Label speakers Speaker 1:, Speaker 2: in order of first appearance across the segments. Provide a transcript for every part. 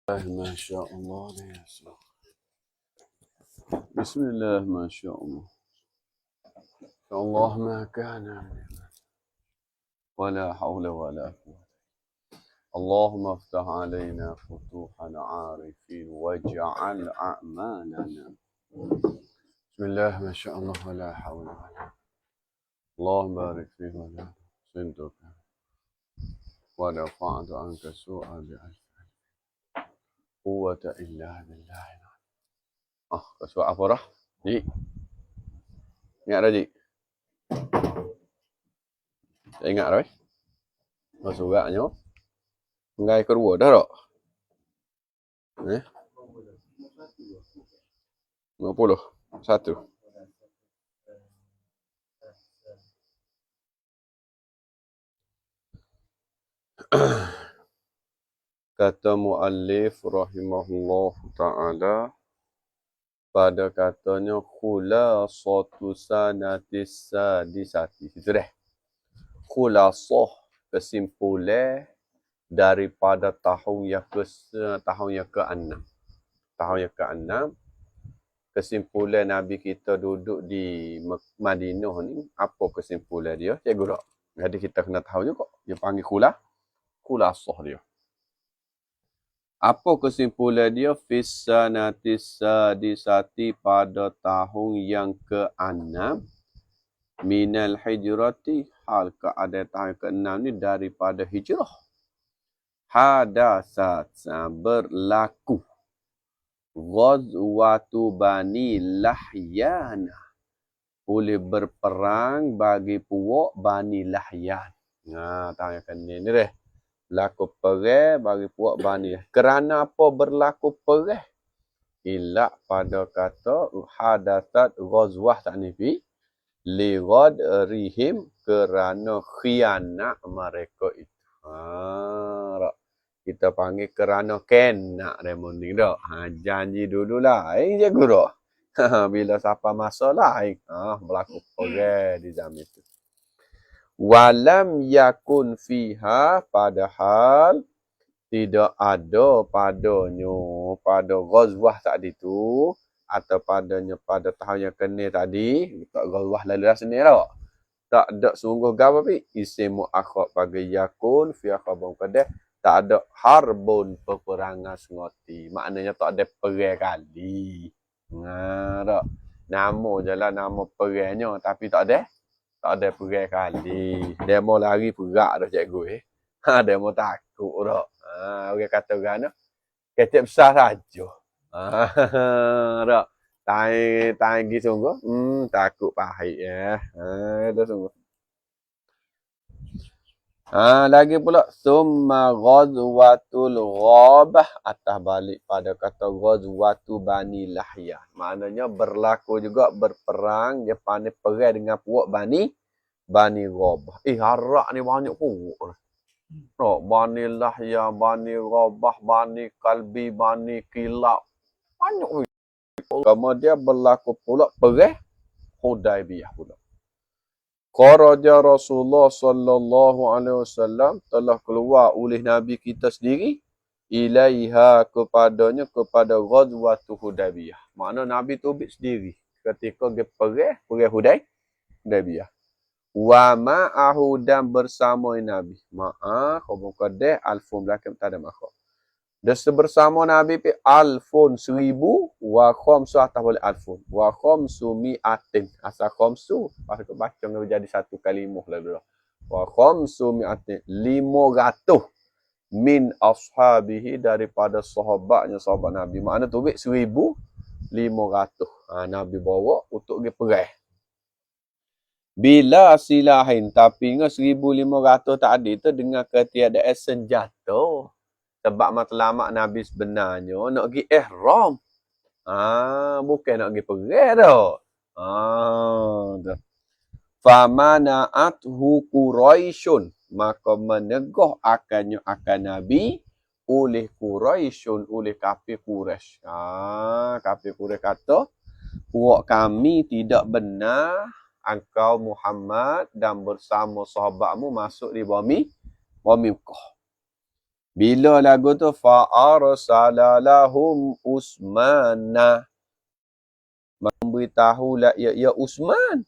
Speaker 1: ما شاء الله ليسر. بسم الله ما شاء الله. الله ما كان ولا حول ولا قوة. اللهم افتح علينا فتوح العارفين واجعل أعمالنا. بسم الله ما شاء الله ولا حول ولا قوة. اللهم بارك فيه ولا صندوق ورفعت عنك سوء بألف قوة إلا بالله. Kesuat apa dah? Ji. Ingat dah, Ji? Tak ingat dah, suratnya. Ngai kedua dah tak? 50. 1. Kata muallif rahimahullah ta'ala pada katanya khulasatu sanatis sadisati. Itu dah. Khulasah kesimpulan daripada tahun yang ke-6. Tahun yang ke-6 kesimpulan Nabi kita duduk di Madinah ni, apa kesimpulan dia? Cikgu tak? Jadi kita kena tahu juga. Dia panggil khulasah dia. Apa kesimpulan dia? Fisanatis sadisati pada tahun yang ke-6 minal hijrati, hal keadaan tahun ke-6 ni daripada hijrah. Hadasat, berlaku ghazwatu Bani Lahyan, boleh berperang bagi puak Bani Lahyan. Tahun yang ke-6 ni deh. Berlaku perang bagi puak Bani. Kerana apa berlaku perang? Ila pada kata hadasat ghazwah ta'nifi li ghadrihim, kerana khianat mereka itu. Kita panggil kerana kenak remoning dak. Janji dululah. Cikgu dak. Bila siapa masa lain, berlaku perang di zaman itu. Walam yakun fiha, padahal tidak ada padanya pada ghazwah tadi tu, atau padanya pada tahun yang kena tadi, tak ghazwah lalu dah sini tak. Tak ada sungguh gapo pi isim muakhar bagi yakun fi khabar qadah, tak ada harbun peperangan sengoti, maknanya tak ada perang kali. Tak. Nama jelah nama perangnya tapi tak ada perang kali. Demo lari perak dah cikgu demo takut dah. Orang kata orang kecil besar saja. Tak. Tai gi sungguh. Takut pahit itu sungguh. Lagi pula summa ghazwatul ghabah, atas balik pada kata ghazwatu Bani Lahyan. Maknanya berlaku juga berperang, dia pandai perang dengan puak Bani Ghabah. Harak ni banyak puak. Bani Lahyan, Bani Ghabah, Bani Kalbi, Bani Kilab. Banyak. Kemudian berlaku pula perang Hudaibiyah pula. Kharaja Rasulullah sallallahu alaihi wasallam, telah keluar oleh Nabi kita sendiri ilaiha, kepadanya, kepada ghazwatu Hudaibiyah. Makna Nabi tu sendiri ketika dia perang Hudaibiyah. Wa ma'ahu, dan bersama Nabi. Khabar qadah alfun belakang tak ada makhluk. Dan bersama Nabi pi alfun 1000 wa khamsu, atas boleh alfun wa khamsu mi'atin, asal khamsu pasal baca jadi satu kalimah lalu dah. Wa khamsu mi'atin, 500 min ashabihi, daripada sahabat Nabi. Makna tu 1500 Nabi bawa untuk pergi perang. Bila silahin, tapi ingat 1500 tadi tu dengan ketiadaan senjata. Sebab matlamat Nabi sebenarnya nak pergi ihram. Bukan nak pergi perang dah. Famana'athu Quraisyun, maka menegah akan Nabi oleh Quraisyun, oleh kafir Quraisy. Kafir Quraisy kata, puak kami tidak benar engkau Muhammad dan bersama sahabatmu masuk di bumi Mekah. Bila lagu tu fa arsala lahum Usmana, memberitahu la ya Usman,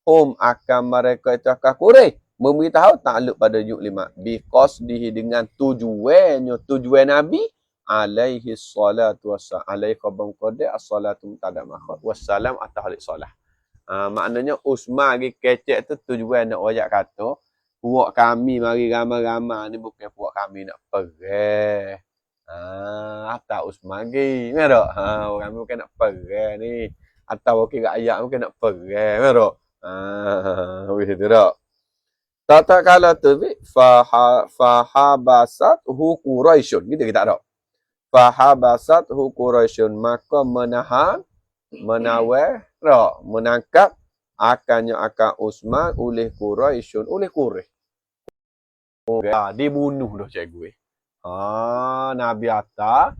Speaker 1: hum akan mereka itu akan Quraisy, memberitahu takluk pada yuk 5 biqasdihi dengan tujuan Nabi alaihi salatu wassalam, alaihi qabam qada as-salatu tada makhot wassalam atas halik solah. Maknanya Usman lagi kecek tu tujuan nak royak kata puak kami mari ramai-ramai ni bukan puak kami nak pergi. Atas Usman lagi. Kan tak? Orang bukan nak pergi ni. Atau wakil rakyat bukan nak pergi. Kan tak? Begitu tak? Tak kala tu fahabasat hu Quraisyun. Gitu kita tak? Fahabasat hu Quraisyun. Maka menangkap akannya akan Usman oleh Quraisyun, oleh Quraisy. Dibunuh dah cikgu. Nabi Atta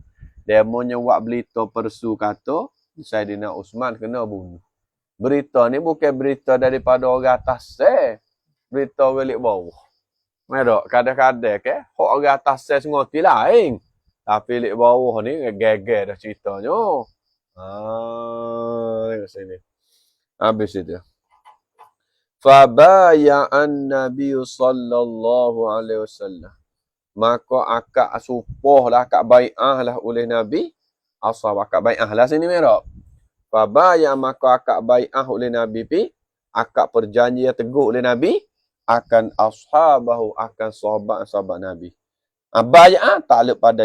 Speaker 1: demo nyewak berita persu kata Saidina Usman kena bunuh. Berita ni bukan berita daripada orang atas berita orang lik bawah. Merok kadang-kadang ke hok orang atas ngoti lain. Tapi lik bawah ni geger dah ceritanya. Tengok sini. Habis itu. Fabaya'an Nabi sallallahu alaihi wasallam. Maka akak supoh lah, akak bai'ah lah oleh Nabi. Asal akak bai'ah lah sini merok. Fabaya maka akak bai'ah oleh Nabi pi. Akak perjanjian teguh oleh Nabi. Akan ashabahu, akan sahabat-sahabat Nabi. Bai'ah takluk pada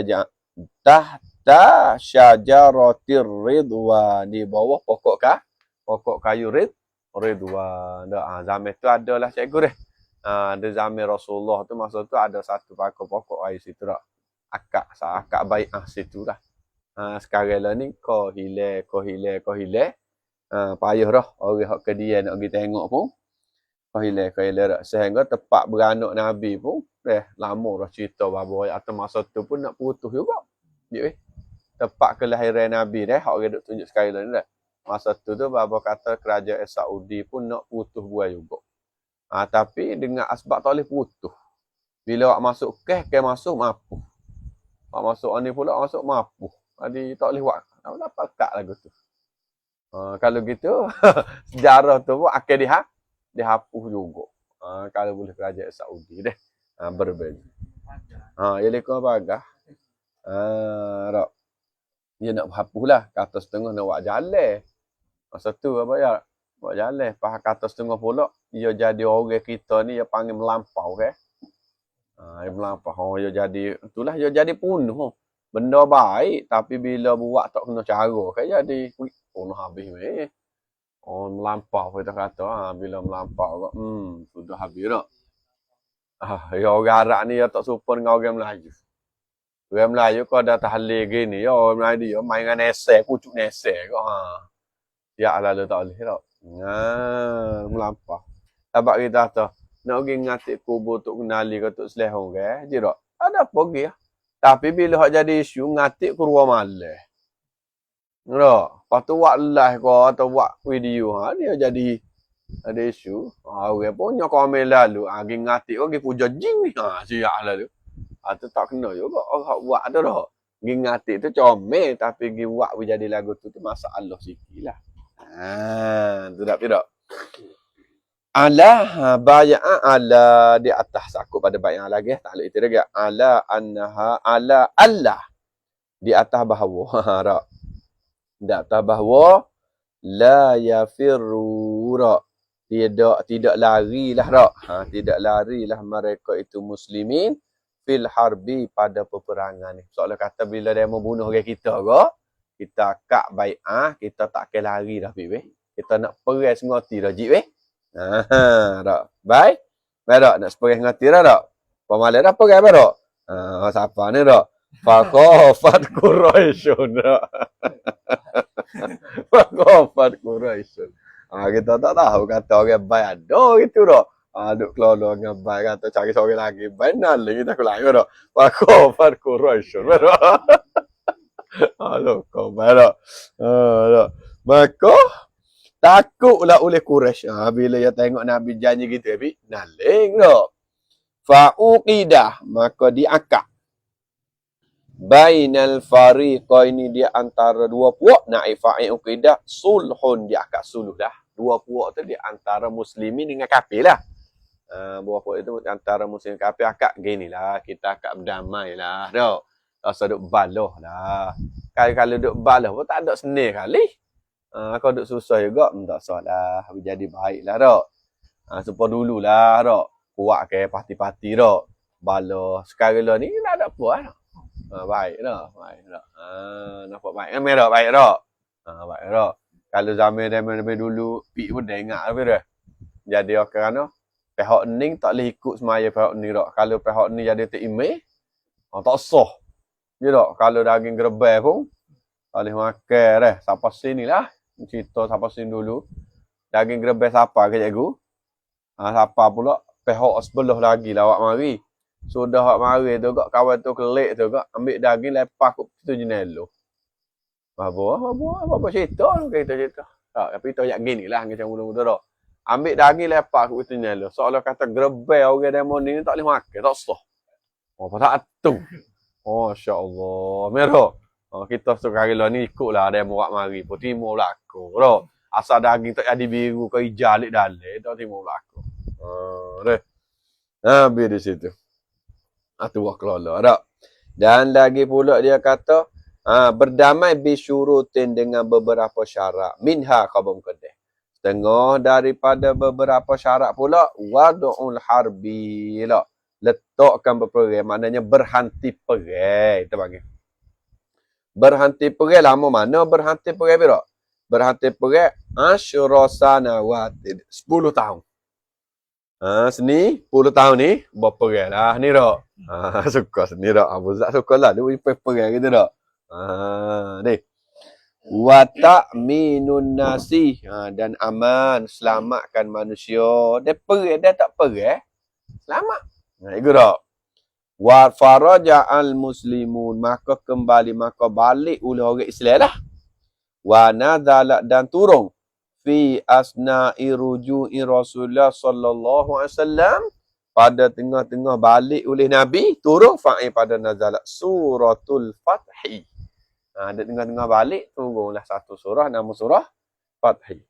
Speaker 1: tahta syajaratir ridwan, di bawah pokok kayu ridwan. Zaman tu adalah cikgu deh. Di zaman Rasulullah tu masa tu ada satu pokok air situ dah. Akak bai'ah situ dah. Sekarang lah ni kau hilang. Payah dah orang hak ke dia nak pergi tengok pun. Kau hilang dah. Sehingga tempat beranak Nabi pun lama dah cerita bahawa atau masa tu pun nak putus juga. Tempat kelahiran Nabi hak orang duk tunjuk sekarang lah ni dah. Masa tu bapa kata kerajaan Saudi pun nak putus buai juga. Tapi dengan asbab tak boleh putus. Bila awak masuk ke masuk mampu. Awak masuk ni pula masuk mampu. Jadi tak boleh buat. Tak dapat lekat lagu tu. Kalau gitu sejarah tu pun akan dihapus juga. Kalau boleh kerajaan Saudi deh. Berbeza. Ya lekor bagah. Tak. Dia nak hapus lah. Kata setengah nak buat jalan. Masa tu apa ya? Buat jalan. Pas kata setengah pula. Ia jadi orang kita ni. Ia panggil melampau ke. Ia melampau. Ia jadi. Itulah. Ia jadi punuh. Benda baik. Tapi bila buat tak kena cara. Kan jadi. Punuh habis ni. Melampau kita kata. Bila melampau. Sudah habis tak. Ya orang Arab ni. Ia tak super dengan orang Melayu. Orang Melayu kau dah tahlil gini. Ya orang Melayu dia main dengan nesek. Pucuk nesek. Ya lalu tak boleh tak. Melampau. Sebab kita kata. Nak pergi ngatik kubur untuk kenali ke untuk selehong ke. Je tak. Ada apa pergi lah. Tapi bila hak jadi isu. Ngatik ke ruang malah. Tak. Lepas tu buat live ke. Atau buat video. Dia jadi. Ada isu. Orang punya komen lalu. Pergi ngatik ke. Pergi puja jing ni. Siap lalu. Tu tak kena juga. Orang buat tu dah. Pergi ngatik tu comel. Tapi pergi buat jadi lagu tu masalah sikit lah. Tu tak tidak. Ala baya'ah ala di atas aku pada baya'ah lagi. Tak boleh itu lagi. Ala annaha ala Allah. Di atas bahawa. Di atas bahawa. La yafirru. Tidak larilah. Tidak larilah mereka itu muslimin. Fil harbi pada peperangan ni. Soalnya kata bila dia mau bunuh orang kita ke. Kita kak bai'ah, kita tak akan lari dah, Bik. Kita nak peras ngoti dah, Jik, weh. Tak. Baik? Baik tak? Nak peras ngoti dah, tak? Pemalas dah peras, baik tak? Siapa ni, tak? Fakofat Quraisyun, tak? Fakofat Quraisyun. Kita tak tahu kata orang baik ada gitu, tak? Duk kelolo dengan baik, kata cari seorang lagi. Baik nalik kita kelayu, tak? Fakofat Quraisyun, baik tak? Kau barak. Maka takutlah oleh Quraisy. Bila dia tengok Nabi janji gitu, naling tak. Fa'uqidah, maka diakad. bainal fariqaini dia antara dua puak na'i fa'i uqidah sulhun dia akad suluh dah. Dua puak tu dia antara muslimin dengan kafir lah. Dua puak itu antara muslim dan kafir akad gini lah. Kita akad berdamai lah. Tak usah duk baloh lah. Kalau duk baloh pun tak ada seni kali. Kalau duk susah juga tak usah lah. Jadi baik lah tak. Supaya dululah tak. Kuat ke parti-parti tak. Baloh. Sekarang lah ni tak ada apa lah. Baik dah, baik dah. Nampak baik kan merah baik dah. Baik dah. Kalau zaman dulu pi pun dah ingat apa dah. Jadi kerana pihak ni tak boleh ikut semaya pihak ni dah. Kalau pihak ni jadi tak email, tak sah. Ya dah, kalau daging gerbang pun tak boleh makan dah. Sampai sini lah. Cerita sampai sini dulu. Daging gerbang siapa ke cikgu? Siapa pula pihak sebelah lagi lah awak mari. Sudah hak mari tu kak kawan tu kelik tu kak ambil daging lepas kat situ jenelo. Apa cerita tu kita cerita. Tak tapi tu yak gini lah macam mula-mula dah. Ambil daging lepas kat situ jenelo. Seolah kata gerbel orang demo ni tak boleh makan, tak sah. Apa tak tu. Oh insya-Allah. Merah. Kita sekarang lah ni ikutlah demo wak mari pun timur belako dah. Asal daging tak jadi biru ke hijau lik dalek tak timur belako. Deh. Habis di situ. Tu wak kelola tak. Dan lagi pula dia kata berdamai bisyurutin dengan beberapa syarat. Minha qabum kedeh. Setengah daripada beberapa syarat pula wad'ul harbi lah. Letakkan berperang. Maknanya berhenti perang. Kita panggil. Berhenti perang lama mana berhenti perang pira? Berhenti perang asyra sanawat 10 tahun. Seni 10 tahun ni berperang lah ni dak. Suka seni dak. Abu Zak suka lah dia perang gitu dak. Ni. Wa ta'minun nasi dan aman selamatkan manusia. Dia perang dia tak perang selamat. Itu dak. Wa faraja'al muslimun maka kembali maka balik oleh orang Islam lah. Wa nadala dan turun fi asna'i ruju'i Rasulullah sallallahu alaihi wasallam pada tengah-tengah balik oleh Nabi turun fa'i pada nazalat suratul Fathi. Ada tengah-tengah balik turunlah satu surah nama surah Fathi.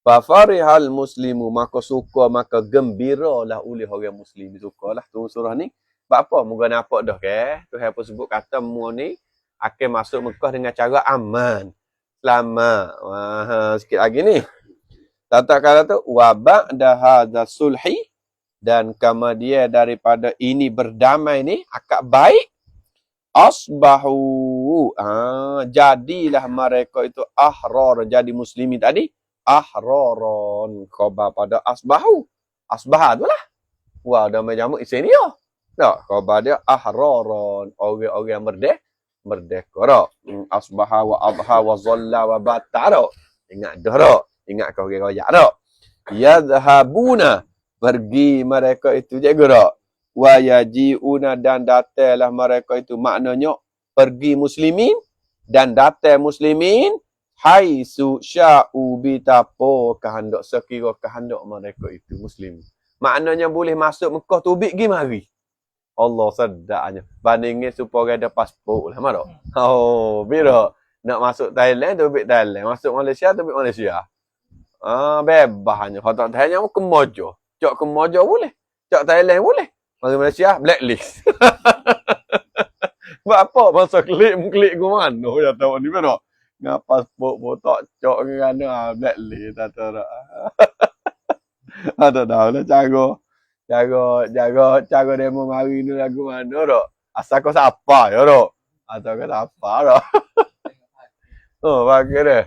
Speaker 1: Fa farihal muslimu maka suka maka gembiralah oleh orang muslim sukalah tu surah ni. Sebab apa? Moga nampak dah ke? Tuhan pun sebut kata mu ni akan masuk Mekah dengan cara aman. Selamat. Sikit lagi ni. Tak kata tu wa ba'da hadza sulhi dan kemudian daripada ini berdamai ni akad baik asbahu jadilah mereka itu ahrar jadi muslimin tadi ahraron khabar pada asbahu asbah itulah wah ada macam isim dia tak khabar dia ahraron orang-orang merdeka asbaha wa adha wa zalla wa batara ingat dah ingat kau orang royak dak yadhhabuna pergi mereka itu jaga dak wa yajiuna dan datanglah mereka itu maknanya pergi muslimin dan datang muslimin haisu sya'u bitapo kehendak sekira kehendak mereka itu muslim maknanya boleh masuk Mekah tubik gi mari Allah sedaknya bandingnya supaya ada pasport lah mak bila nak masuk Thailand tubik Thailand masuk Malaysia tubik Malaysia bebasnya kalau tak Thailand ke Mojo cak ke Mojo boleh cak Thailand boleh masuk Malaysia blacklist buat apa masa klik ke mana ya tahu ni mana ngapa pasport botak cak kerana blacklist tak tahu ada dah lah cara demo mari ni lagu mana dak asal kau siapa ya dak atau kau siapa dak bagi dia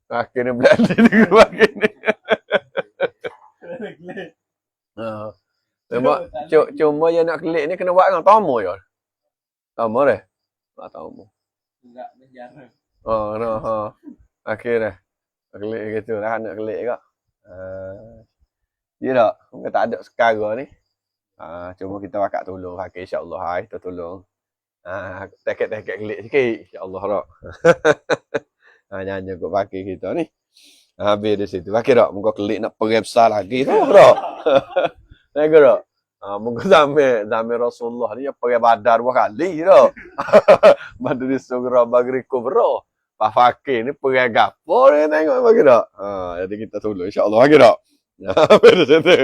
Speaker 1: akhirnya blacklist ni bagi ni cuma yang nak klik ni kena buat dengan tamu ya. Tamu deh. Tak tamu.
Speaker 2: Enggak menjara.
Speaker 1: Akhirnya klik gitu lah nak klik kak. Ya tak? Kita tak ada sekarang ni. Cuma kita bakal tolong kakek insya-Allah kita tolong. Teket-teket klik sikit insya-Allah rak. Nyanyi kok pakai kita ni. Habis di situ. Pakai tak? Muka klik nak pergi besar lagi tu rak. Naik rak. Muka zaman Rasulullah ni pergi Badar 2 kali dah. Badar disuruh bagi kubro. Pak Fakir ni pergi gapo ni tengok bagi dak. Jadi kita tolong insya-Allah bagi dak. Betul tu.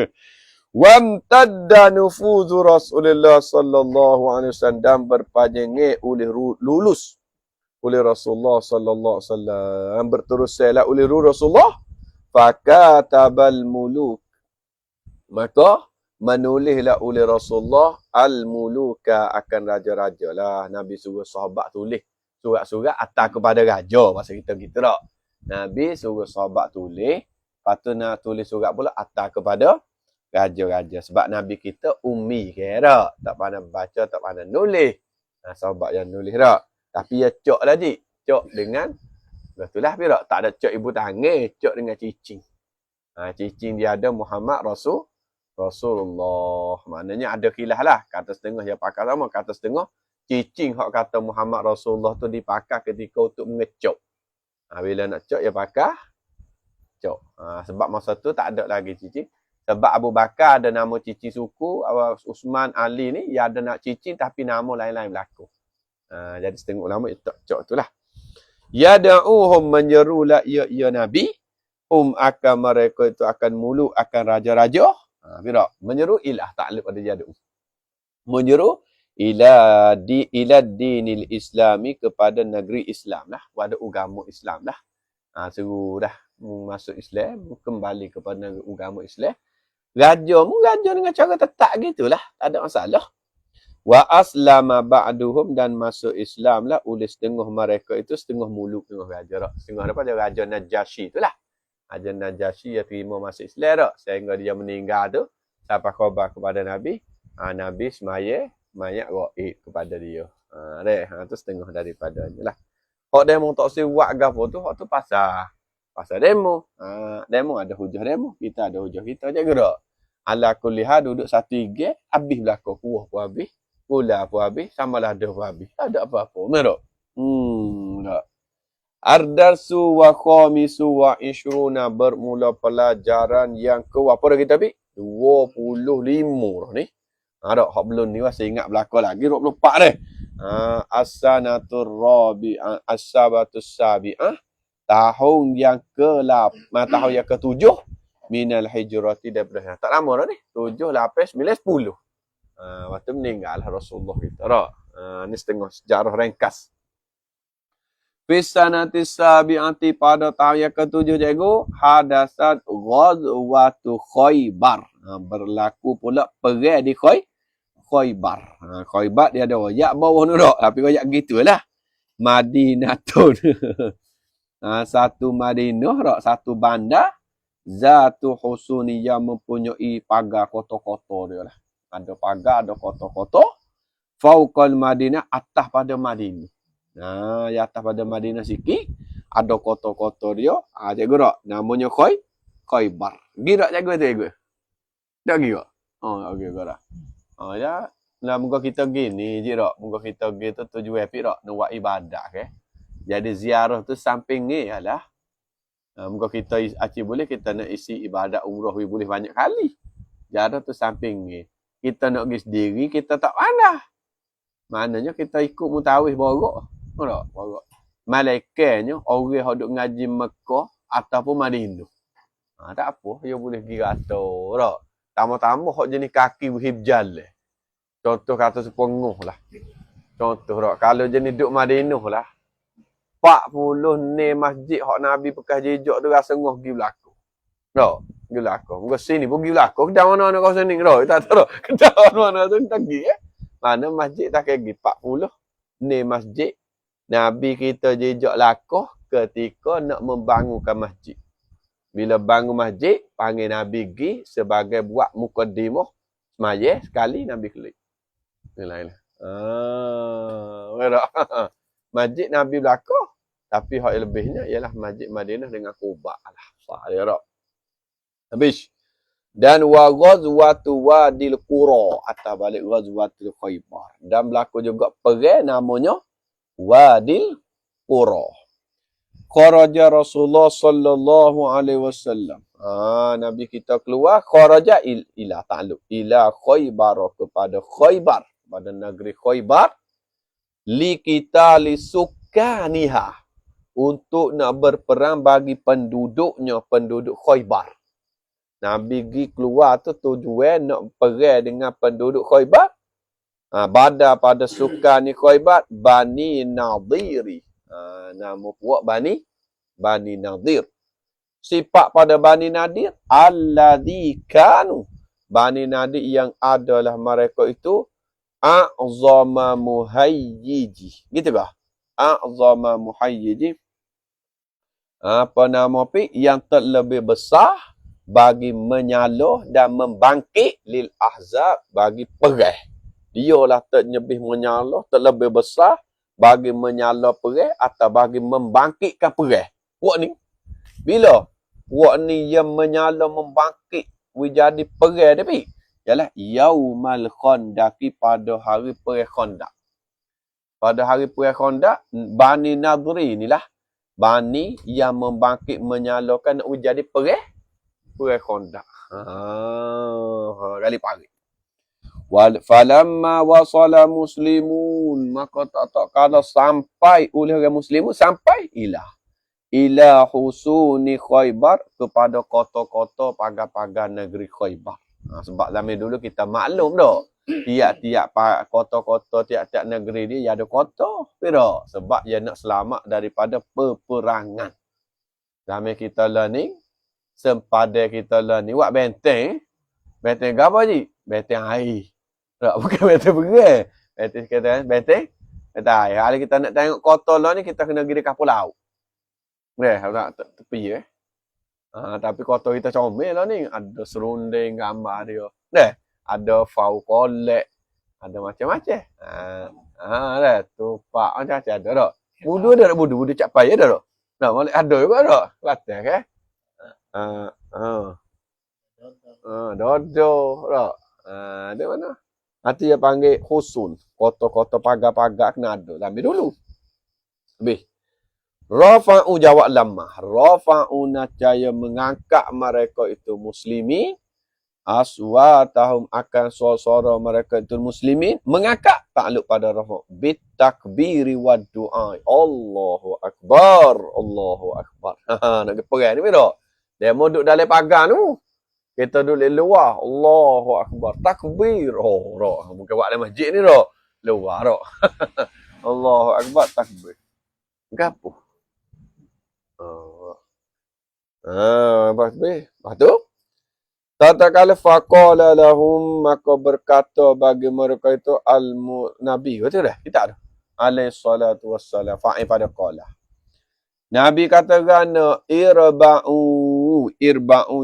Speaker 1: Wamtadda nufuzu Rasulullah sallallahu alaihi wasallam berpanjangnya oleh lulus oleh Rasulullah sallallahu alaihi wasallam berteruslah oleh Rasulullah fakatabal muluk maka menulislah oleh Rasulullah al-muluka akan raja-raja lah. Nabi suruh sahabat tulis surat-surat atas kepada raja masa kita gitu tak. Nabi suruh sahabat tulis, lepas tu nak tulis surat pula atas kepada raja-raja. Sebab Nabi kita ummi kira. Tak pandai baca, tak pandai nulis. Sahabat yang nulis tak. Tapi ya cok lah cik. Cok dengan, betul lah tak? Tak ada cok ibu tangan. Cok dengan cicing. Cicing dia ada Muhammad Rasulullah. Maknanya ada khilaf lah. Kata setengah dia pakai sama. Kata setengah, cicing hak kata Muhammad Rasulullah tu dipakai ketika untuk mengecok. Bila nak cok, dia pakai cok. Sebab masa tu tak ada lagi cicing. Sebab Abu Bakar ada nama cicing suku, Usman, Ali ni, dia ada nak cicing tapi nama lain-lain berlaku. Jadi setengah ulama itu cok tu lah. Yada'uhum menyerulah ya Nabi, akan mereka itu akan muluk akan raja-raja. Menyeru ilah ta'aluk pada jadu. Menyeru ila dinil islami kepada negeri Islam lah. Pada agama Islam lah. Seru dah masuk Islam, kembali kepada agama Islam. Raja dengan cara tetap gitulah. Tak ada masalah. Wa aslama ba'duhum dan masuk Islam lah oleh setengah mereka itu setengah muluk setengah raja. Setengah daripada Raja Najasyi itulah. Raja Najasyi dia terima masuk Islam tak. Sehingga dia meninggal tu. Sampai khabar kepada Nabi. Nabi semaya mayat gaib kepada dia. Tu setengah daripadanya lah. Hak demo tak siwak gapo tu, hak tu pasal demo. Demo ada hujah demo. Kita ada hujah kita je gerak. Ala kulli hal duduk satu ige, habis belakang kuah pun habis. Pula pun habis, samalah dah pun habis. Tak ada apa-apa. Merok. Tak. Ardarsu wa khamisu wa ishruna bermula pelajaran yang ke apa dah kita ambil? 25 dah ni. Ada hak belum ni saya ingat belakang lagi 24 dah. As-sanatur rabi'ah as-sabatus sabi'ah tahun yang ke-8 tahun yang ke-7 minal hijrati daripada tak lama dah ni 7 8 9 10 waktu meninggal Rasulullah kita ni setengah sejarah ringkas. Fisanati sabi'ati pada tahun yang ke-7 jago hadasat ghazwatu Khaybar. Berlaku pula perang di Khaybar. Khaybar dia ada royak bawah ni tak. Tapi royak gitulah. Madinatun. Satu Madinah tak, satu bandar. Zatu husuni yang mempunyai pagar kota-kota dia lah. Ada pagar, ada kota-kota. Fauqal Madinah, atas pada Madinah. Ya atas pada Madinah sikit. Ada kota-kota dia. Cikgu tak? Namanya Khaybar. Gira cikgu tu cikgu? Tak gira? Okey dah. Ya, lah muka kita gini je tak. Muka kita gitu tujuan epic tak. Nak buat ibadah ke. Jadi ziarah tu samping ni ialah. Muka kita acik boleh kita nak isi ibadat umrah boleh banyak kali. Ziarah tu samping ni. Kita nak pergi sendiri, kita tak pandai. Maknanya kita ikut mutawif borok. Tak? Borok. Malaikatnya orang yang duduk ngaji Mekah ataupun Madinah. Tak apa, dia boleh pergi kata. Tak? Tama-tama hak jenis kaki berhibjal. Contoh kata sepenguh lah. Contoh tak. Kalau jenis duduk Madinah lah. 40 ni masjid hak Nabi bekas jejak tu rasa ngah pergi belakang. Tak? Pergi belakang. Muka sini pun pergi belakang. Kedai mana-mana kau sini. Tak? Tak tahu. Kedai mana-mana tu tak pergi. Mana masjid tak pergi. 40 ni masjid. Nabi kita jejak lakoh ketika nak membangunkan masjid. Bila bangun masjid, panggil Nabi pergi sebagai buat mukaddimah semaya sekali Nabi kelik. Lain-lain. Masjid Nabi belakang. Tapi hak lebihnya ialah masjid Madinah dengan Quba. Alhamdulillah. Habis. Dan wa ghazwatu Wadil Qura. Atas balik ghazwatul Khaybar. Dan berlaku juga perang namanya Wadil Qura. Kharaja Rasulullah sallallahu alaihi wasallam. Nabi kita keluar kharaja ila ta'alluq ila Khaybar, kepada Khaybar, pada negeri Khaybar, li kita li sukaniha, untuk nak berperang bagi penduduknya, penduduk Khaybar. Nabi pergi keluar tu tujuan nak perang dengan penduduk Khaybar. Badar pada sukan ni Khaybar, Bani Nadhiri. Nama puak Bani Nadir. Sifat pada Bani Nadir, alladhi kanu. Bani Nadir yang adalah mereka itu a'zama muhayyiji. Gitu kah? A'zama muhayyiji. Apa nama pi? Yang terlebih besar bagi menyaloh dan membangkit lil ahzab, bagi perang. Dialah terlebih menyaloh, terlebih besar bagi menyaloh perang atau bagi membangkitkan perang. Puak ni, bila puak ni yang menyaloh membangkit jadi perang dia pi, ialah yaumal khandaqi, pada hari perang Khandaq. Pada hari perang Khandaq, Bani Nadri inilah Bani yang membangkit menyalurkan nak jadi perang Khandaq. Kali pagi. Falamma wasala muslimun, maka tak kala sampai oleh orang muslimun, sampai ila husuni Khaybar, kepada kota-kota pagar-pagar negeri Khaybar. Sebab zaman dulu kita maklum dah, tiap-tiap kota-kota, tiap-tiap negeri dia ada kota. Tidak, sebab dia nak selamat daripada peperangan. Zaman kita lah ni, sempadan kita lah ni, buat benteng. Benteng apa je? Benteng air. Tak, bukan benteng perang. Benteng kata benteng air. Kalau kita nak tengok kota lah ni, kita kena pergi dekat pulau. Tak tepi tapi kota kita comel lah ni. Ada serunding gambar dia. Ada fau kolek. Ada macam-macam. Tupak macam-macam ada tak? Budu ada tak? Budu cak payah ada tak? Nah, balik ada juga tak? Kelantan ke? Dodo tak? Ada mana? Nanti dia panggil husun. Kota-kota pagar-pagar kena ada. Ambil dulu. Habis. Rafa'u jawab lamah. Rafa'u nacaya mengangkat mereka itu muslimin. Aswatahum, akan suara-suara mereka itu muslimin. Mengangkat takluk pada rafa'. Bitakbiri wa du'a. Allahu Akbar. Allahu Akbar. Nak ke perang ni tak? Dia mau duduk dalam pagar tu. Kita duduk di luar. Allahu Akbar. Takbir. Bukan buat dalam masjid ni tak? Luar tak? Allahu Akbar. Takbir. Gapuh. Lepas tu tatkala faqala lahum, maka berkata bagi mereka itu Nabi, betul dah? Kita ada alaihi salatu wassalam, fa'il pada qala. Nabi katakan irba'u,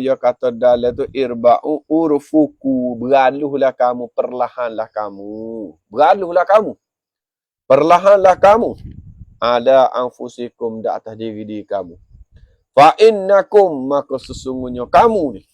Speaker 1: ya kata dalam tu irba'u, urfuku, beraluhlah kamu, perlahanlah kamu, perlahanlah kamu, ala anfusikum, di atas diri kamu. Fa innakum, maka sesungguhnya kamu ni,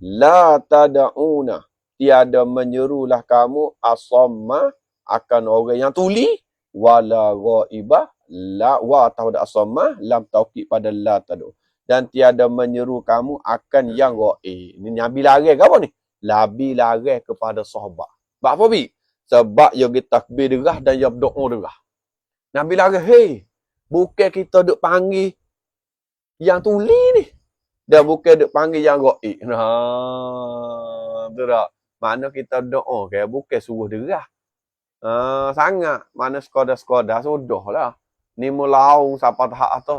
Speaker 1: la tada'una, tiada menyerulah kamu, asamma, akan orang yang tuli, wala ghaibah, la wa tauda asamma, lam taukid pada la tadu, dan tiada menyeru kamu akan yang ghaib. Ini Nabi lari ke apa ni? Nabi lari kepada sahabat. Sebab apa bi? Sebab yang kita takbir derah dan yang berdoa derah. Nabi lari, hey, bukan kita duk panggil yang tuli ni, dah bukan duk panggil yang ghaib. Betul tak? Mana kita doa ke, bukan suruh derah. Sangat. Mana sekadar-sekadar sudah lah. Ni melaung siapa tahap tu.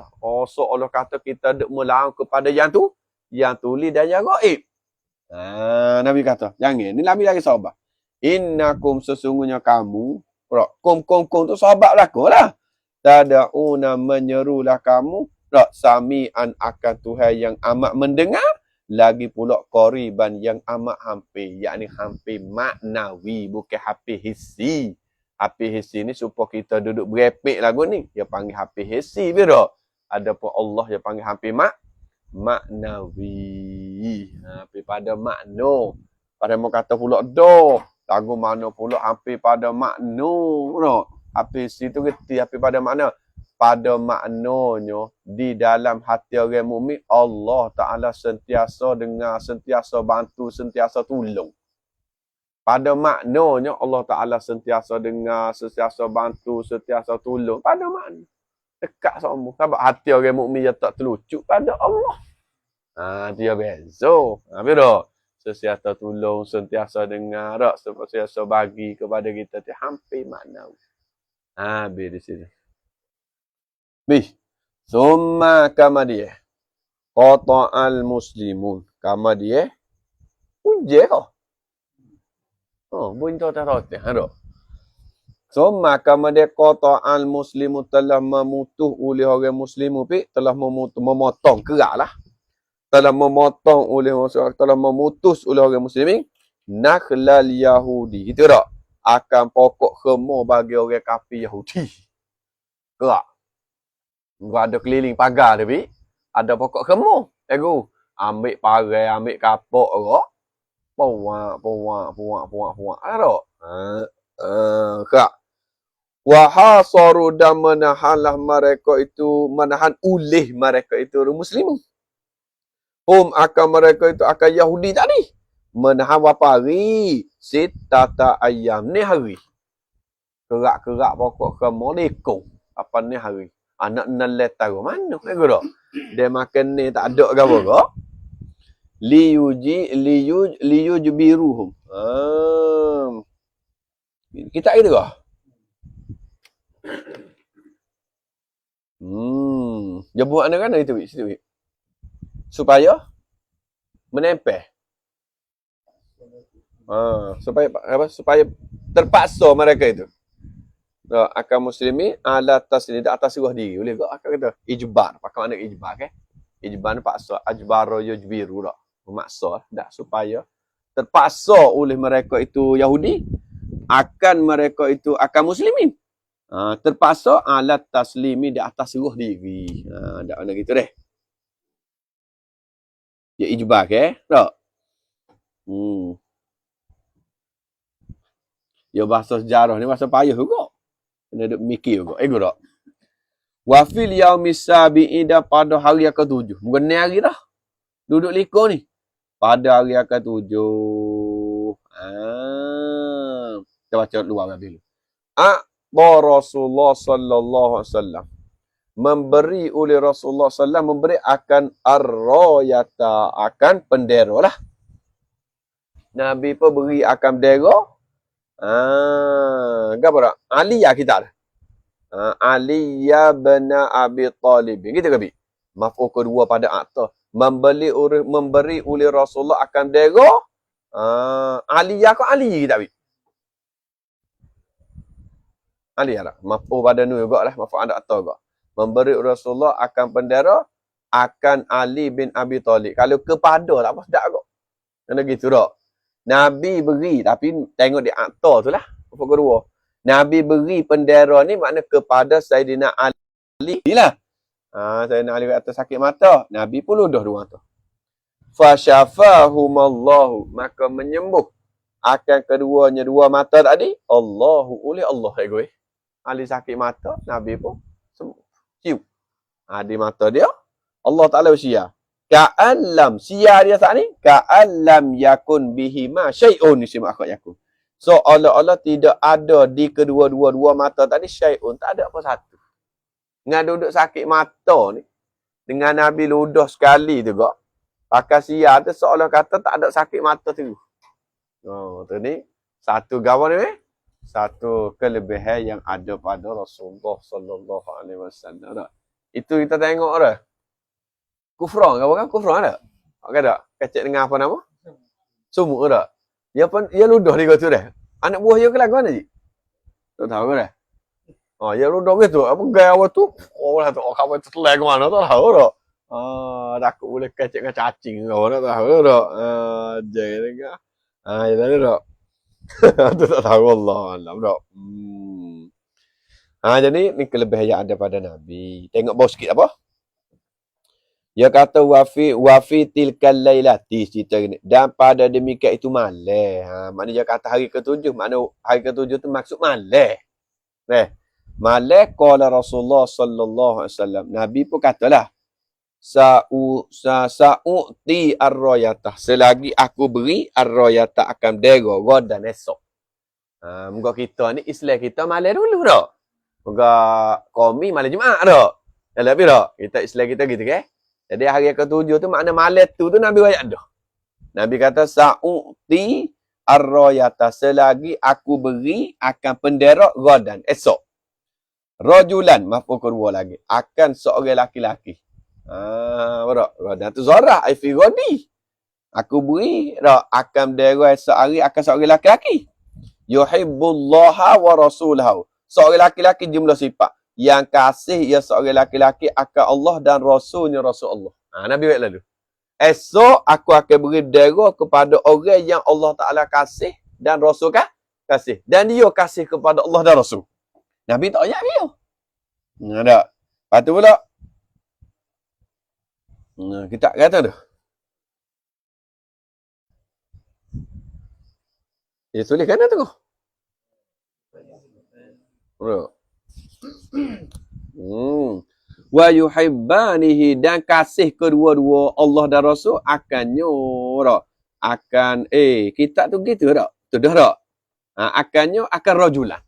Speaker 1: Seolah kata kita duk melaung kepada yang tu, yang tuli dan yang ghaib. Nabi kata, jangan. Ni Nabi lagi sahabat. Innakum, sesungguhnya kamu, kum tu sahabat belaka lah. Tada'una, menyerulah kamu, sami'an, akan Tuhan yang amat mendengar, lagi pula qariban, yang amat hampir, yakni hampir maknawi, bukan hampir hissi. Hampir hissi ni supaya kita duduk berepek lagu ni, dia panggil hampir hissi, betul? Adapun Allah dia panggil hampir maknawi. Hampir pada makna. Pada mau kata pula do, lagu mana pula hampir pada makna, betul? Hampir hissi tu reti hampir pada makna. pada maknanya di dalam hati orang mukmin Allah Taala sentiasa dengar, sentiasa bantu, sentiasa tolong. Pada maknanya Allah Taala sentiasa dengar, sentiasa bantu, sentiasa tolong. Pada makna dekat sama. Sebab hati orang mukmin dia tak terlucuk pada Allah. Dia beza. Betul. Sentiasa tolong, sentiasa dengar, sentiasa bagi kepada kita tu hampir makna. Habis di sini. Summa kama dia. Qata'al muslimun. Kama dia. Punje kau. Bunyi tak roti. Ada. Summa kama dia qata'al muslimun telah memutuh oleh orang muslimu telah memotong kerak lah. Telah memotong oleh telah memutus oleh orang muslimin nakhlal yahudi. Itu tak? Akan pokok khemur bagi orang kafir Yahudi. Kerak. Gua ada keliling pagar tapi ada pokok khemur. Ambil parai, ambil kapok kerak. Puak. Ada. Kerak. Wahasaru dan menahanlah mereka itu, menahan oleh mereka itu muslimun. Akan mereka itu akan Yahudi tadi. Menahan berapa hari? Sitata ayam. Ni hari. Kerak-kerak pokok khemur lekong. Apa ni hari? Anak nelet tahu mana? Dia makan ni tak ada ke apa? Liyujbiruhum. Kita itu ke? Dia buat anak kan itu situ. Supaya menempel. Supaya terpaksa mereka itu. Akan muslimi ala tasni atas suruh diri. Boleh ke? Akan kata ijbar. Pakai mana ijbar ke? Ijbar ni paksa. Ajbaro yujbiru tak. Memaksa. Tak supaya terpaksa oleh mereka itu Yahudi. Akan mereka itu akan muslimin. Terpaksa ala taslimi di atas suruh diri. Tak mana gitu deh. Ya ijbar ke? Tak? Ya bahasa sejarah ni bahasa payah juga. Kena duk mikir juga. Tak? Wa fil yaumis sabi'i pada hari yang ke-7. Bukan ni hari dah. Duduk liko ni. Pada hari yang ke-7. Kita baca luar dulu. Rasulullah sallallahu alaihi wasallam memberi oleh Rasulullah sallallahu memberi akan ar-rayata, akan bendera lah. Nabi pun beri akan bendera. Apa tak? Aliyah kita ada. Aliyah bin Abi Talib. Gitu ke bi? Maf'ul kedua pada akta. Memberi oleh Rasulullah akan bendera. Aliyah ke Ali kita bi? Aliyah lah. Maf'ul pada nu juga lah. Maf'ul ada akta juga. Memberi Rasulullah akan bendera akan Ali bin Abi Talib. Kalau kepada tak apa sedap kok. Kena gitu tak? Nabi beri tapi tengok di akta tu lah. Apa kedua? Nabi beri bendera ni makna kepada Sayyidina Ali lah. Sayyidina Ali kata sakit mata. Nabi pun ludah dua mata. Fasyafahumallahu. Maka menyembuh akan keduanya dua mata tadi. Allahu oleh Allah. Ali sakit mata. Nabi pun sembuh. Cium. Di mata dia. Allah Ta'ala usia. Ka'allam. Sia dia saat ni. Ka'allam yakun bihima syai'un. Nisima akhak yakun. So, Allah tidak ada di kedua-dua mata tadi syai'un. Tak ada apa satu. Dengan duduk sakit mata ni. Dengan Nabi ludah sekali tu kok. Pakai sia tu seolah kata tak ada sakit mata tu. Tu ni. Satu gawan ni. Satu kelebihan yang ada pada Rasulullah sallallahu alaihi wasallam. Itu kita tengok dah. Kufran ke bukan? Kufran ada? Tak ada. Kecek dengan apa nama? Sumuk dah. Dia ludah dia tu dah. Anak buah dia kelak mana je? Tak tahu ke dah. Dia ludah gitu. Apa gaya awak tu? Lah tu. Kawan tu telah ke mana tak tahu dah. Takut boleh kecek dengan cacing kau tak tahu dah. Jangan ke. Ya tak. Itu tak tahu Allah Alam tak. Jadi ni kelebihan yang ada pada Nabi. Tengok bawah sikit apa? Dia kata wafi tilkal lailati cerita ni. Dan pada demikian itu malam. Maknanya dia kata hari ke-7. Makna hari ke-7 tu maksud malam. Malak qala Rasulullah sallallahu alaihi wasallam. Nabi pun katalah, sa'u'ti ar-rayatah. Selagi aku beri ar-rayatah akan bendera dan esok. Moga kita ni Islam kita malam dulu dah. Moga kami malam Jumaat dah. Dah lebih dah. Kita Islam kita gitu ke. Jadi hari ke-7 tu makna malam tu Nabi ayat dah. Nabi kata sa'u'ti ar-rayatah. Selagi aku beri akan bendera dan esok. Rajulan, maf'ul kedua lagi. Akan seorang laki-laki. Dan tu Zorah, Aifi Godi. Aku beri, akan bendera esok hari akan seorang laki-laki. Yuhibbullaha wa rasulahu. Seorang laki-laki jumlah sifat. Yang kasih ia seorang laki-laki akan Allah dan Rasulnya Rasul Allah. Nabi buat lalu. Esok aku akan beri bendera kepada orang yang Allah Ta'ala kasih dan Rasul kasih. Dan dia kasih kepada Allah dan Rasul. Nabi tak ayat dia. Tak. Lepas tu pula. Kita kata tu. Dia tulis kan tu. Wa yuhibbanihi, dan kasih kedua-dua Allah dan Rasul akan nyora. Akan kita tu gitu tak? Tu dah tak? Akannya akan rajulan.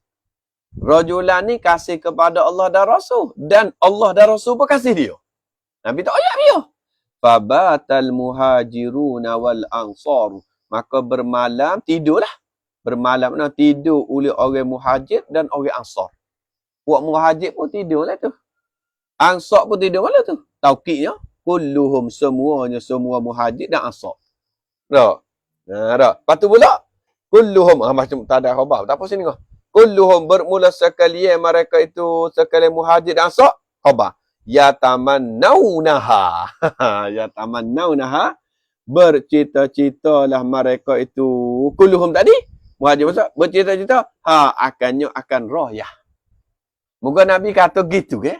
Speaker 1: Rajulan ni kasih kepada Allah dan Rasul. Dan Allah dan Rasul pun kasih dia. Nabi tak ayat dia. Fabatal muhajiruna wal ansar. Maka bermalam, tidurlah. Bermalam nak tidur oleh orang muhajir dan orang ansar. Buat muhajir pun tidur lah tu. Ansar pun tidur mana tu? Taukidnya. Kulluhum, semuanya, semua muhajir dan ansar. Tak? Tak. Lepas tu pula. Kulluhum, macam tak ada khabar. Tak apa sini kau. Kulluhum, bermula sekalian mereka itu sekalian muhajir dan ansar. Khabar. Yatamannaunaha. Yatamannaunaha. Bercita-citalah mereka itu. Kulluhum tadi. Muhajir besar. Bercita-cita. Akannya akan royah. Moga Nabi kata gitu ke?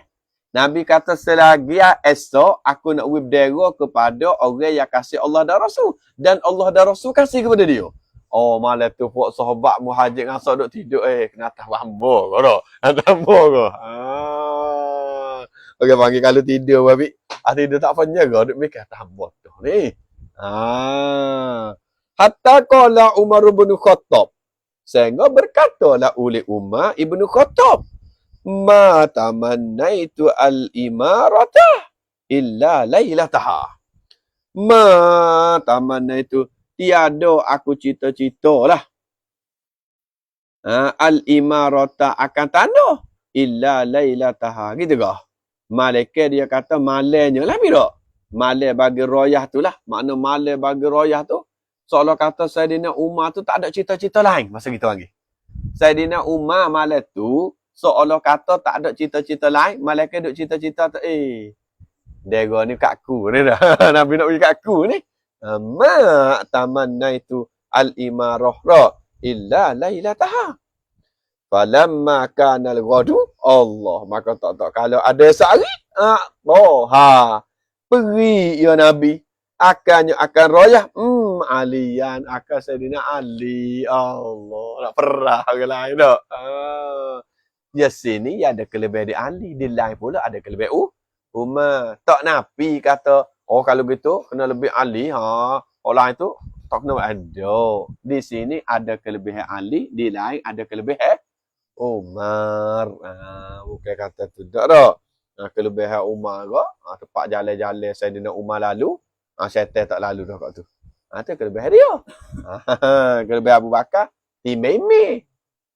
Speaker 1: Nabi kata selagi esok aku nak beri bendera kepada orang yang kasih Allah dan Rasul. Dan Allah dan Rasul kasih kepada dia. Oh, malam tu puak sahabat muhajir dengan ansar duk tidur. Kena atas bambu kau dah. Atas bambu kau. Okey, panggil kalau tidur, babi. Tidur tak punya kau. Duk mikir atas bambu tu ni. Hatta qala Umar bin Khattab. Sehingga berkatalah oleh Umar ibn Khattab. Ma tamannaitu al-imarata illa lailataha. Ma tamannaitu, tiada aku cita-citalah al-imarata akan tanah illa lailataha. Gitu kah? Malaikat dia kata malamnya lah bila. Malam bagi royah tu lah. Makna malam bagi royah tu seolah kata Saidina Umar tu tak ada cita-cita lain masa kita lagi. Saidina Umar malam tu seolah kata tak ada cita-cita lain, malaikat duk cita-cita tu, dera ni kat aku ni dah. Nabi nak pergi kat aku ni. Ma tamannaitu al-imarah illa lailataha. Falamma kana al-ghadu, Allah, maka tak kalau ada sehari, pergi ya Nabi, akan royah, Alian, akan Saidina Ali. Allah, nak perah ke lain tak? Ya sini ada kelebihan di Ali, di lain pula ada kelebihan Umar. Tak Nabi kata, kalau gitu kena lebih Ali, orang itu tak kena ada. Di sini ada kelebihan Ali, di lain ada kelebihan Umar. Bukan kata tu tak dah. Kelebihan Umar kau, tempat jalan-jalan Saidina Umar lalu, syaitan tak lalu dah kat tu. Itu kelebihan dia. Kelebihan Abu Bakar, timai-mai.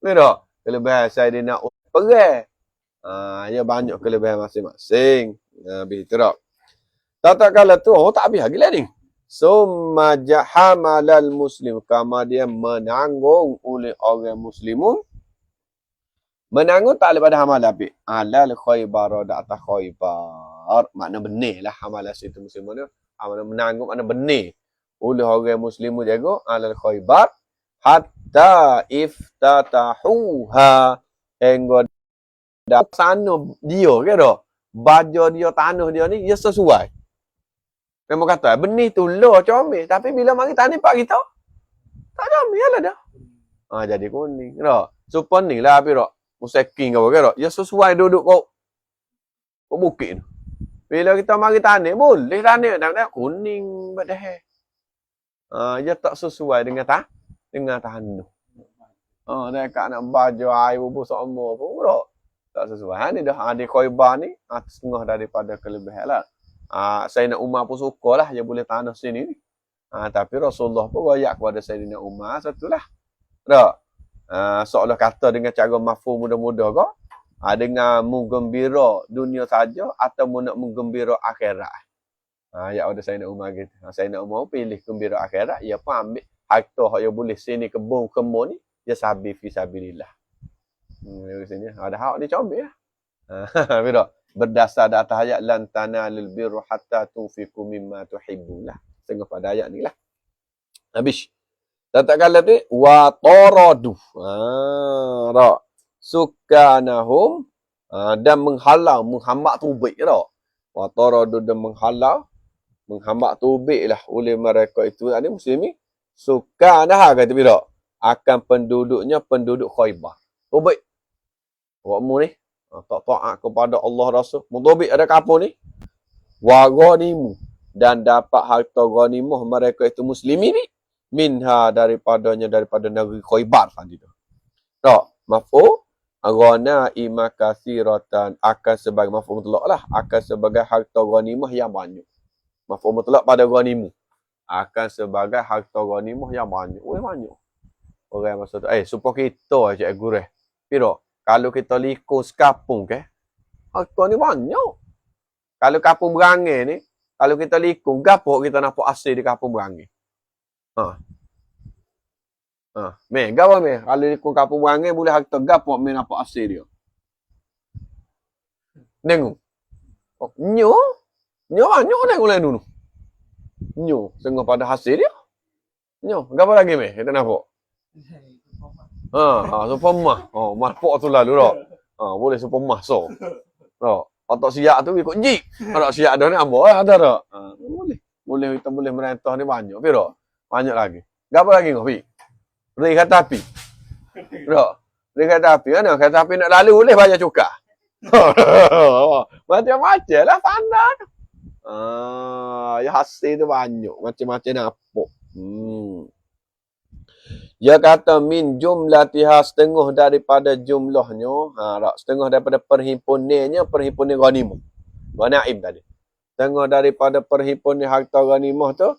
Speaker 1: Tak? Kelebihan Saidina Umar perang. Ya banyak kelebihan masing-masing. Begitu tak? Tak kala tu, tak habis lagi lah ni. Summa jahamalal muslim. Kemudian menanggung oleh orang muslimun. Menanggung tak daripada hamal habis. Alal khaybar di atas khaybar. Makna benih lah hamal situ muslimun tu. Menanggung makna benih. Oleh orang muslimun jaga. Alal khaybar. Hatta iftatahuha. Hingga sana dia ke dah. Baju dia, tanah dia ni, dia sesuai. Memang kata, benih tu loh comel. Tapi bila mari tanah pak kita, tak comel lah dah. Jadi kuning. Tak? So, pening lah habis tak? museking apa kira. Ya sesuai duduk kau bukit tu. Bila kita mari tanam, boleh tanam. Tanam kuning badah. Dia tak sesuai dengan tanah. Dekat nak baju air bubuk sama pun tak sesuai. Ni dah ada Khoibar ni, setengah daripada kelebihan lah. Sayyidina Umar pun suka lah, dia boleh tanah sini ni. Tapi Rasulullah pun royak kepada Sayyidina Umar, satulah. Tak? Seolah kata dengan cara mafhum muda-muda kau, dengan menggembira dunia saja atau nak menggembira akhirat. Ya ada Sayyidina Umar gitu. Sayyidina Umar pilih gembira akhirat, ia pun ambil harta yang boleh sini kebun ni, dia sabi fi sabilillah. Sini ada hak dia comel lah. Bila berdasar di atas ayat lan tanalul birra hatta tunfiqu mimma tuhibbun lah. Tengok pada ayat ni lah. Habis. Tak kala tu wa taradu. Sukanahum dan menghalang, menghambat tubik dah. Wa taradu dan menghalang, menghambat tubik lah oleh mereka itu. Ada muslimin. Sukanah kata bila akan penduduknya penduduk Khoibar. Tubik. Awakmu ni tak taat kepada Allah Rasul. Mutubik ada kapal ni. Wa ghanimu dan dapat harta ghanimah mereka itu muslimin ni. Minha daripada negeri Khoibar tadi tu. Tak, maf'ul ghanaima katsiratan akan sebagai maf'ul mutlak lah, akan sebagai harta ghanimah yang banyak. Maf'ul mutlak pada ghanimu akan sebagai harta ghanimah yang banyak. Banyak. Orang maksud tu, supaya kita aja gurih. Piro? Kalau kita likus kapung ke, harta ni banyak. Kalau kapung Berangai ni, kalau kita likus, gapo kita nampak asli di kapung Berangai. Gapo me? Kalau likus kapung Berangai boleh harta gapo me nampak asli dia. Tengok. Nyo banyak tengok lain dulu. Nyo, tengok pada hasil dia. Nyo, gapo lagi me? Kita nampak. Supermah. Marpok tu lalu dah. Boleh supermah so. Otak siap tu ikut jeep. Otak siap dah ni ambo ada dah. Boleh. Boleh kita boleh merentah ni banyak. Piro? Banyak lagi. Gapo lagi kau pi? Rei kereta api. Rei kereta api mana? Kereta api nak lalu boleh bayar cukai. Macam-macam lah pandang. Ya hasil tu banyak. Macam-macam nampak. Dia kata min jumlatiha setengah daripada jumlahnya, setengah daripada perhimpunannya, perhimpunan ghanimah. Ganaim tadi. Setengah daripada perhimpunan harta ghanimah tu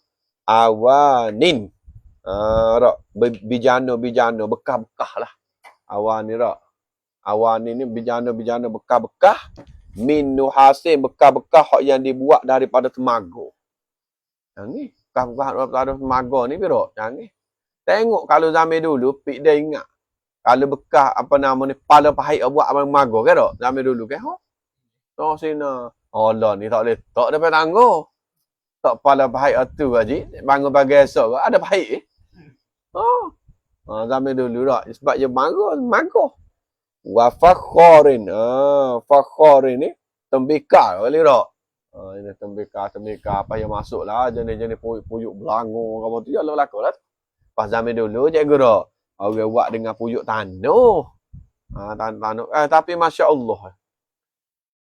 Speaker 1: awanin. Bijana, bekah-bekah lah. Awan ni Awan ni bijana bekah-bekah min nuhasin, bekah-bekah hak yang dibuat daripada temaga. Yang ni, bekah-bekah daripada temaga ni piro? Yang ni. Tengok kalau zaman dulu, pik dia ingat. Kalau bekas apa nama ni, pala pahit buat abang mago ke tak? Zaman dulu ke? Sini. Allah ni tak boleh. Tak dapat tangguh. Tak pala pahit tu haji. Bangun pagi esok ada pahit. Zaman dulu tak. Sebab dia mago. Wa fakhorin. Fakhorin ni, tembikar kali tak? Ini tembikar apa yang masuk lah. Jenis-jenis puyuk belangu. Apa tu, ya Allah lakukan lah. Pas zaman dulu cikgu dah. Orang buat dengan puyuk tanah. Tanah. Tapi Masya Allah.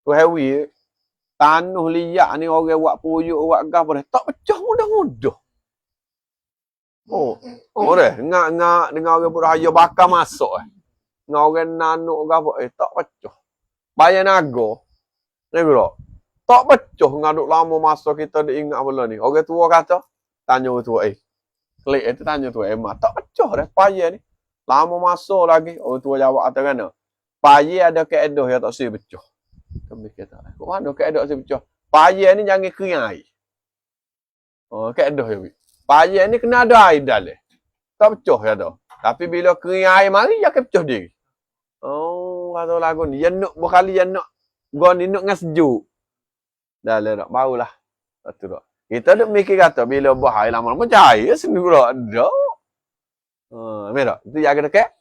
Speaker 1: Tu hewi. Tanah liat ni orang buat puyuk, buat gapa dah. Tak pecah mudah-mudah. Dengar dengan orang berhaya bakar masuk. Dengan orang nanuk gapa. Tak pecah. Bayar naga. Cikgu dah. Tak pecah ngaduk lama masa kita dia ingat benda ni. Orang tua kata. Tanya orang tua. Klik itu tanya tu emak tak pecah dah payah ni. Lama masuk lagi orang tua jawab atau kan. Payah ada keedah yang tak sih pecah. Kami kata, kok mana keedah sih pecah? Payah ni jangan kering air. Keedah ya. Payah ni kena ada air dalam. Tak pecah ya dah. Tapi bila kering air mari dia akan pecah diri. Kata lagu ni yang nak berkali yang nak gon ni nak dengan sejuk. Dah lah barulah. Betul tak? Kita duk mikir kata bila bahaya lama-lama cahaya sendiri ada. Merah. Itu jaga dekat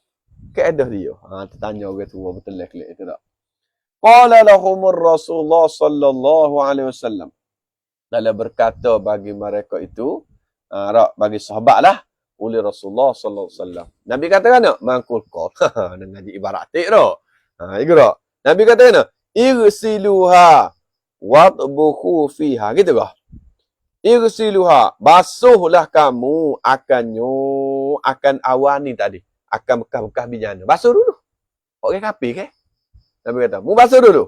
Speaker 1: keedah dia. Tertanya orang tua betul lah klik itu tak. Qala lahumur Rasulullah sallallahu alaihi wasallam. Dalam berkata bagi mereka itu, bagi sahabatlah oleh Rasulullah sallallahu alaihi wasallam. Nabi kata kan mangkul qol. Dengan ngaji ibarat tu. Itu tak. Nabi kata kena, irsiluha watbukhu fiha. Gitu kah? Irsiluha, basuhlah kamu akan awan ni tadi. Akan bekas-bekas bijana. Basuh dulu. Orang kapi ke? Nabi kata, mu basuh dulu.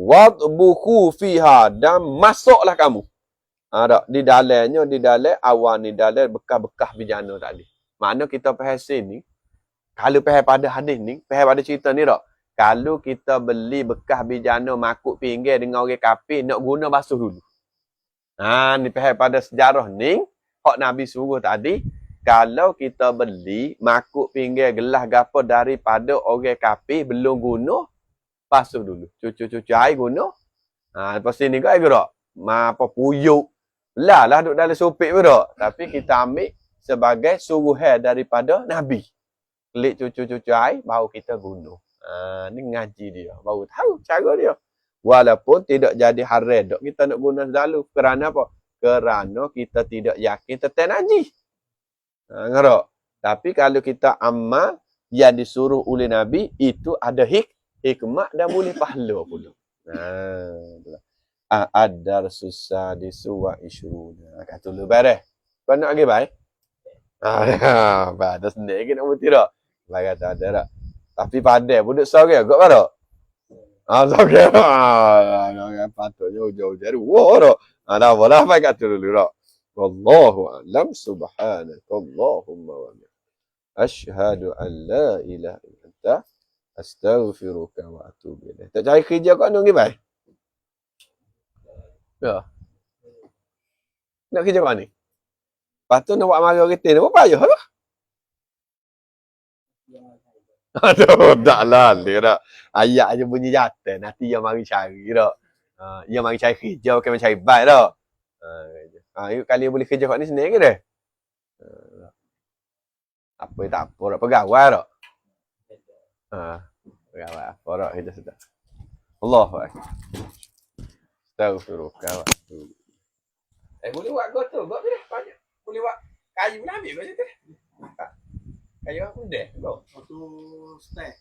Speaker 1: Watbukhu fiha, dan masuklah kamu. Tak, di dalam awan ni dalam bekas-bekas bijana tadi. Makna kita faham sini, kalau faham pada hadis ni, faham pada cerita ni tak? Kalau kita beli bekas bijana makuk pinggir dengan orang kapi, nak guna basuh dulu. Ni faham pada sejarah ni, hak Nabi suruh tadi, kalau kita beli makuk pinggir gelas gapo daripada orang kapi belum guna, basuh dulu. Cucu-cucu air guna. Lepas ni kau air gerak. Apa puyuk. Lah duduk dalam supik pun tak. Tapi kita ambil sebagai suruhan daripada Nabi. Klik cucu-cucu air, baru kita guna. Ni ngaji dia. Baru tahu cara dia. Walaupun tidak jadi haram dok kita nak guna selalu. Kerana apa? Kerana kita tidak yakin tentang najis. Ngerti? Tapi kalau kita amal yang disuruh oleh Nabi, itu ada hikmah dan boleh pahala pula. Adar susah disuwa isyruna. Kata lu beres. Kau nak lagi baik? Pada sendiri nak berhenti tak? Baik kata ada tak? Tapi pada pun duduk sore kau pada? Sore. Patutnya jauh-jauh dari. Wah tak? Dah boleh baik kata dulu tak? Wallahu a'lam subhanakallahumma wa bihamdika. Asyhadu an la ilaha illa anta astaghfiruka wa atubu ilaik. Tak cari kerja kau nak pergi baik? Ya. Nak kerja kau ni? Lepas tu nak buat marah kita ni, apa payah lah? Aduh, taklah. Dia ayat je bunyi jatuh. Nanti yang mari cari tak? Yang mari cari kerja, bukan mencari baik tak? Kali boleh kerja kat ni sendiri ke dah? Apa tak apa, nak pegawai tak? Pegawai apa tak kerja sedap. Allahu akbar. Astaghfirullah wa atubu. Boleh buat kau tu, buat boleh banyak. Boleh buat kayu nak ambil kau situ. Kayu apa dah? Kau tu stay.